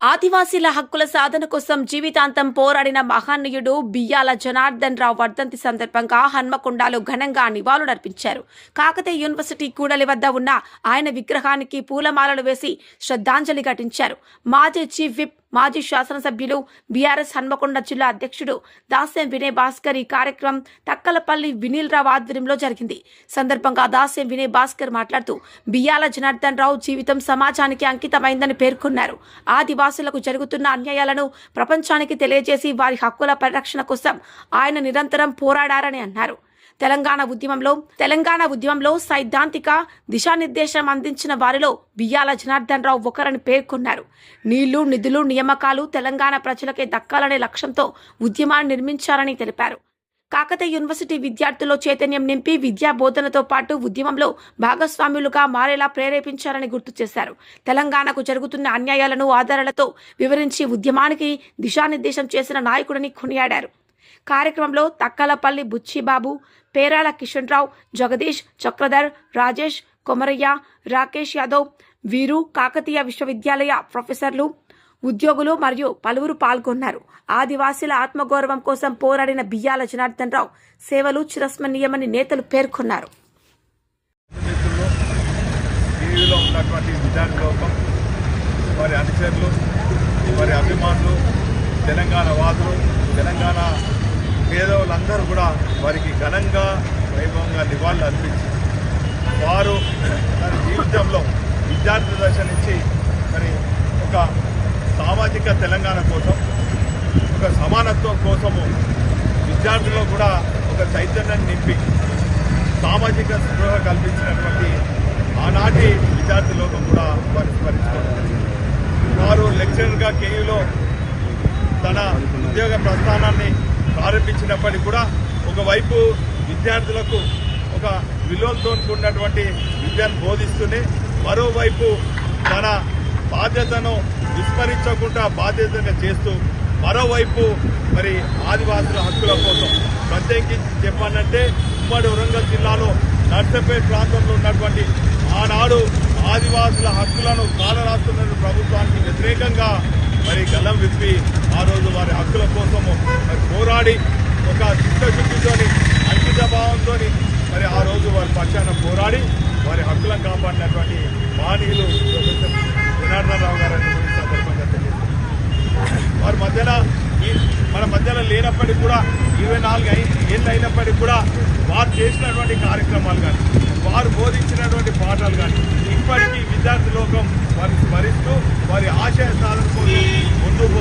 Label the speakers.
Speaker 1: ఆదివాసీల హక్కుల సాధన కోసం జీవితాంతం పోరాడిన మహనీయుడు బియ్యాల జనార్దన్ రావు వర్ధంతి సందర్భంగా హన్మకొండలో ఘనంగా నివాళులర్పించారు. కాకతీయ యూనివర్సిటీ కూడలి వద్ద ఉన్న ఆయన విగ్రహానికి పూలమాలలు వేసి శ్రద్ధాంజలి ఘటించారు. మాజీ చీఫ్ విప్, మాజీ శాసనసభ్యులు, బీఆర్ఎస్ హన్మకొండ జిల్లా అధ్యక్షుడు దాస్యం వినయ్ భాస్కర్ ఈ కార్యక్రమం తక్కలపల్లి వినీల్ రావు ఆధ్వర్యంలో జరిగింది. సందర్భంగా దాస్యం వినయ్ భాస్కర్ మాట్లాడుతూ బియ్యాల జనార్దన్ రావు జీవితం సమాజానికి అంకితమైందని పేర్కొన్నారు. ఆదివాసులకు జరుగుతున్న అన్యాయాలను ప్రపంచానికి తెలియజేసి వారి హక్కుల పరిరక్షణ కోసం ఆయన నిరంతరం పోరాడారని అన్నారు. తెలంగాణ ఉద్యమంలో సైద్ధాంతిక దిశానిర్దేశం అందించిన వారిలో బియ్యాల జనార్దన్ రావు ఒకరని పేర్కొన్నారు. నీళ్లు, నిధులు, నియామకాలు తెలంగాణ ప్రజలకే దక్కాలనే లక్ష్యంతో ఉద్యమాన్ని నిర్మించారని తెలిపారు. కాకతీయ యూనివర్సిటీ విద్యార్థుల్లో చైతన్యం నింపి విద్యా బోధనతో పాటు ఉద్యమంలో భాగస్వాములుగా మారేలా ప్రేరేపించారని గుర్తు చేశారు. తెలంగాణకు జరుగుతున్న అన్యాయాలను ఆధారాలతో వివరించి ఉద్యమానికి దిశానిర్దేశం చేసిన నాయకుడిని కొనియాడారు. కార్యక్రమంలో తక్కలపల్లి బుచ్చిబాబు, పేరాల కిషన్ రావు, జగదీష్, చక్రధర్, రాజేష్, కొమరయ్య, రాకేష్ యాదవ్, వీరు, కాకతీయ విశ్వవిద్యాలయ ప్రొఫెసర్లు, ఉద్యోగులు మరియు పలువురు పాల్గొన్నారు. ఆదివాసీల ఆత్మగౌరవం కోసం పోరాడిన బియ్యాల జనార్దన్ రావు సేవలు చిరస్మరణీయమని నేతలు పేర్కొన్నారు.
Speaker 2: వారి అనుచరులు, వారి అభిమానులు, తెలంగాణ వాదులు, తెలంగాణ పేదవులందరూ కూడా వారికి ఘనంగా వైభవంగా నివాళులు అర్పించి వారు తన జీవితంలో విద్యార్థి దశ నుంచి మరి ఒక సామాజిక తెలంగాణ కోసం, ఒక సమానత్వం కోసము విద్యార్థుల్లో కూడా ఒక చైతన్యాన్ని నింపి సామాజిక స్పృహ కల్పించినటువంటి ఆనాటి విద్యార్థి లోకం కూడా వారిని స్మరించుకోవడం. వారు లెక్చరర్గా కేయూలో తన ఉద్యోగ ప్రస్థానాన్ని ప్రారంభించినప్పటికీ కూడా ఒకవైపు విద్యార్థులకు ఒక విలువలతో కూడినటువంటి విద్యను బోధిస్తూనే మరోవైపు తన బాధ్యతను విస్మరించకుండా బాధ్యతగా చేస్తూ మరోవైపు మరి ఆదివాసుల హక్కుల కోసం ప్రత్యేకించి చెప్పానంటే ఉమ్మడి వరంగల్ జిల్లాలో నర్సంపేట ప్రాంతంలో ఉన్నటువంటి ఆనాడు ఆదివాసుల హక్కులను కాలరాస్తున్న ప్రభుత్వానికి వ్యతిరేకంగా మరి గలం విప్పి ఆ రోజు వారి హక్కుల కోసము మరి పోరాడి ఒక చిత్తశుద్ధితోని, అంకిత భావంతో మరి ఆ రోజు వారి పక్షాన పోరాడి వారి హక్కులను కాపాడినటువంటి మహనీయులు ప్రొఫెసర్ జనార్దన్ రావు గారని సందర్భంగా తెలియజేస్తారు. వారి మన మధ్యలో లేనప్పటికీ కూడా 24 ఏళ్ళు అయినప్పటికీ కూడా వారు చేసినటువంటి కార్యక్రమాలు కానీ, వారు బోధించినటువంటి పాఠాలు కానీ ఇప్పటికీ విద్యార్థి లోకం వారిని స్మరిస్తూ వారి ఆశయ సాధన కోసం ముందుకు